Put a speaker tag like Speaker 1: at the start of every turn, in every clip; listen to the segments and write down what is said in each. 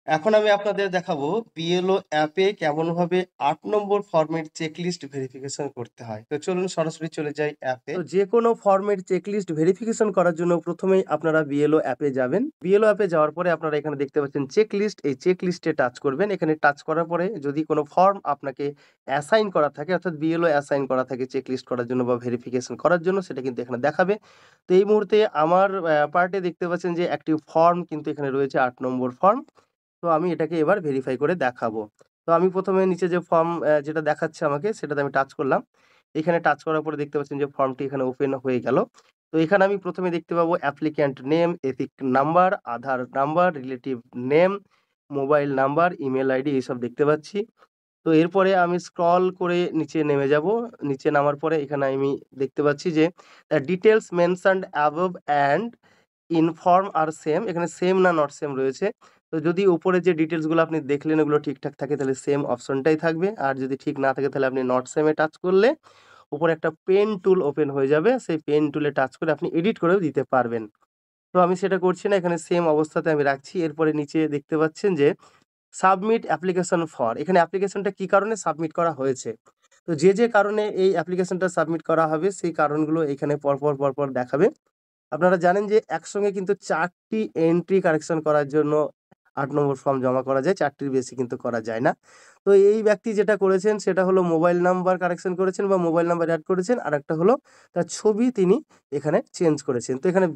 Speaker 1: এখন আমি আপনাদের দেখাবো বিএলও অ্যাপে কেমনভাবে ৮ নম্বর ফর্মের চেকলিস্ট ভেরিফিকেশন করতে হয়। তো চলুন সরাসরি চলে যাই অ্যাপে। তো যেকোনো ফর্মের চেকলিস্ট ভেরিফিকেশন করার জন্য ১ম এই আপনারা বিএলও অ্যাপে যাবেন। বিএলও অ্যাপে যাওয়ার পরে আপনারা এখানে দেখতে পাচ্ছেন চেকলিস্ট, এই চেকলিস্টে টাচ করবেন। এখানে টাচ করার পরে যদি কোনো ফর্ম আপনাকে অ্যাসাইন করা থাকে অর্থাৎ বিএলও অ্যাসাইন করা থাকে চেকলিস্ট করার জন্য বা ভেরিফিকেশন করার জন্য সেটা কিন্তু এখানে দেখাবে। তো এই মুহূর্তে আমার পার্টে দেখতে পাচ্ছেন যে একটি ফর্ম কিন্তু এখানে রয়েছে ৮ নম্বর ফর্ম। তো আমি এটাকে এবার ভেরিফাই করে দেখাবো। তো আমি ১ম এ নিচে যে ফর্ম যেটা দেখাচ্ছে আমাকে সেটাতে আমি টাচ করলাম। এখানে টাচ করার পরে দেখতে পাচ্ছেন যে ফর্মটি এখানে ওপেন হয়ে গেল। তো এখানে আমি ১ম এ দেখতে পাবো applicant name, EPIC number, Aadhaar number, relative name, mobile number, email ID এসব দেখতে পাচ্ছি। তো এরপরে আমি স্ক্রল করে নিচে নেমে যাবো। নিচে নামার পরে এখানে আমি দেখতে পাচ্ছি যে details mentioned above and inform আর সেম, এখানে সেম না নট সেম রয়েছে। তো যদি উপরে যে ডিটেইলস গুলো আপনি দেখলেন ওগুলো ঠিকঠাক থাকে তাহলে সেম অপশনটাই থাকবে। আর যদি ঠিক না থাকে তাহলে আপনি নট সেম এ টাচ করলে উপরে একটা পেন টুল ওপেন হয়ে যাবে। সেই পেন টুলে টাচ করে আপনি এডিট করেও দিতে পারবেন। তো আমি সেটা করছি না, এখানে সেম অবস্থাতে আমি রাখছি। এরপরে নিচে দেখতে পাচ্ছেন যে সাবমিট অ্যাপ্লিকেশন ফর, এখানে অ্যাপ্লিকেশনটা কি কারণে সাবমিট করা হয়েছে। তো যে কারণে এই অ্যাপ্লিকেশনটা সাবমিট করা হবে সেই কারণগুলো এখানে পরপর দেখাবে। আপনারা জানেন যে একসঙ্গে কিন্তু ৪ টি এন্ট্রি কারেকশন করার জন্য ৮ নম্বর ফর্ম জমা করা যায়। ৪ টির বেশি কিন্তু করা যায় না। তো এই ব্যক্তি যেটা করেছেন সেটা হলো মোবাইল নাম্বার কারেকশন করেছেন বা মোবাইল নাম্বার এড করেছেন। আরেকটা হলো তার ছবি তিনি এখানে চেঞ্জ করেছেন। তো এখানে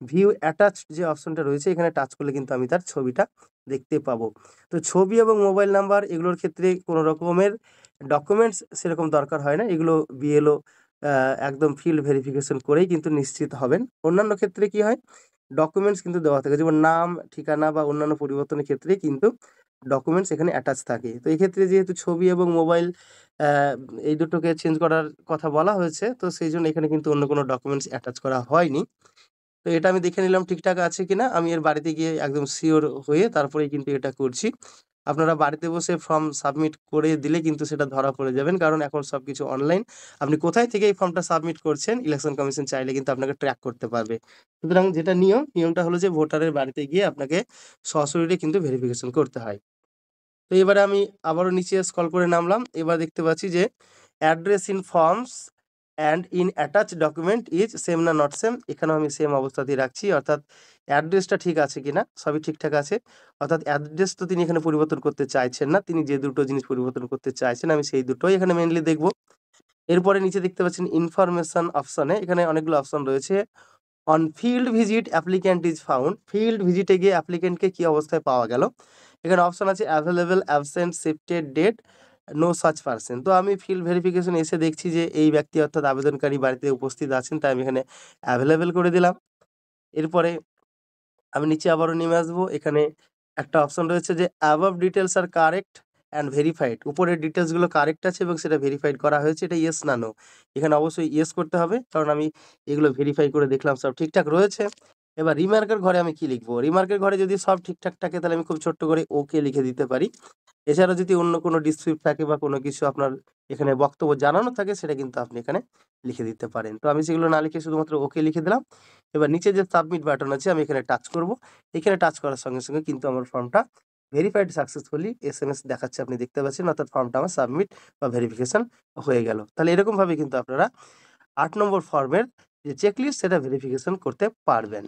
Speaker 1: ভিউ অ্যাটাচড যে অপশনটা রয়েছে এখানে টাচ করলে কিন্তু আমি তার ছবিটা দেখতে পাবো। তো ছবি এবং মোবাইল নাম্বার এগুলোর ক্ষেত্রে কোনো রকমের ডকুমেন্টস সেরকম দরকার হয় না। এগুলো বিএলও আ একদম ফিল্ড ভেরিফিকেশন করেই কিন্তু নিশ্চিত হবেন। অন্যান্য ক্ষেত্রে কি হয়? ডকুমেন্টস কিন্তু দেওয়া থাকে। যেমন নাম, ঠিকানা বা অন্যান্য পরিবর্তনের ক্ষেত্রে কিন্তু ডকুমেন্টস এখানে অ্যাটাচ থাকে। তো এক্ষেত্রে যেহেতু ছবি এবং মোবাইল অ্যা এই দুটোকে চেঞ্জ করার কথা বলা হয়েছে, তো সেইজন্য এখানে কিন্তু অন্য কোনো ডকুমেন্টস অ্যাটাচ করা হয়নি। তো এটা আমি দেখে নিলাম ঠিকঠাক আছে কিনা। আমি এর বাড়িতে গিয়ে একদম সিওর হয়ে তারপরেই কিন্তু এটা করছি। আপনারা বাড়িতে বসে ফর্ম সাবমিট করে দিলে কিন্তু সেটা ধরা পড়ে যাবেন। কারণ এখন সবকিছু অনলাইন। আপনি কোথায় থেকে এই ফর্মটা সাবমিট করছেন, ইলেকশন কমিশন চাইলে কিন্তু আপনাকে ট্র্যাক করতে পারবে। সুতরাং যেটা নিয়মটা হলো যে ভোটারের বাড়িতে গিয়ে আপনাকে সশরীরে কিন্তু ভেরিফিকেশন করতে হয়। তো এবারে আমি আবারও নিচে স্ক্রল করে নামলাম। এবার দেখতে পাচ্ছি যে address in forms and in attached document is same না নট সেম, এখানেও আমি সেম অবস্থাতেই রাখছি। অর্থাৎ অ্যাড্রেসটা ঠিক আছে কিনা, সবই ঠিকঠাক আছে। অর্থাৎ অ্যাড্রেস তো তিনি এখানে পরিবর্তন করতে চাইছেন না। তিনি যে দুটো জিনিস পরিবর্তন করতে চাইছেন আমি সেই দুটোই এখানে মেইনলি দেখব। এরপরে নিচে দেখতে পাচ্ছেন ইনফরমেশন অপশনে এখানে অনেকগুলো অপশন রয়েছে। On field visit applicant is found, field ভিজিটে গিয়ে অ্যাপ্লিক্যান্টকে কি অবস্থায় পাওয়া গেল। এখানে অপশন আছে available, absent, shifted, dead, no such person. তো আমি ফিল্ড ভেরিফিকেশন এসে দেখছি যে এই ব্যক্তি অর্থাৎ আবেদনকারী বাড়িতে উপস্থিত আছেন, তাই আমি এখানে অ্যাভেলেবল করে দিলাম। এরপরে আমি নিচে আবারও নেমে আসবো। এখানে একটা অপশন রয়েছে যে above details are correct and verified, উপরের ডিটেইলস গুলো কারেক্ট আছে এবং সেটা ভেরিফাইড করা হয়েছে। এটা ইয়েস না নো? এখানে অবশ্যই ইয়েস করতে হবে। কারণ আমি এগুলো ভেরিফাই করে দেখলাম সব ঠিকঠাক রয়েছে। এবার রিমার্কের ঘরে আমি কি লিখবো? রিমার্কের ঘরে যদি সব ঠিকঠাক থাকে তাহলে আমি খুব ছোট্ট করে ওকে লিখে দিতে পারি। এছাড়া যদি অন্য কোনো ডিসপিউট থাকে বা কোনো কিছু আপনার এখানে বক্তব্য জানানো থাকে সেটা কিন্তু আপনি এখানে লিখে দিতে পারেন। তো আমি সেগুলো না লিখে শুধুমাত্র ওকে লিখে দিলাম। এবার নিচে যে সাবমিট বাটন আছে আমি এখানে টাচ করব। এখানে টাচ করার সঙ্গে কিন্তু আমার ফর্মটা ভেরিফাইড সাকসেসফুলি এসএমএস দেখাচ্ছে, আপনি দেখতে পাচ্ছেন। অর্থাৎ ফর্মটা আমার সাবমিট বা ভেরিফিকেশন হয়ে গেল। তাহলে এরকমভাবে কিন্তু আপনারা ৮ নম্বর ফর্মের যে চেকলিস্ট সেটা ভেরিফিকেশন করতে পারবেন।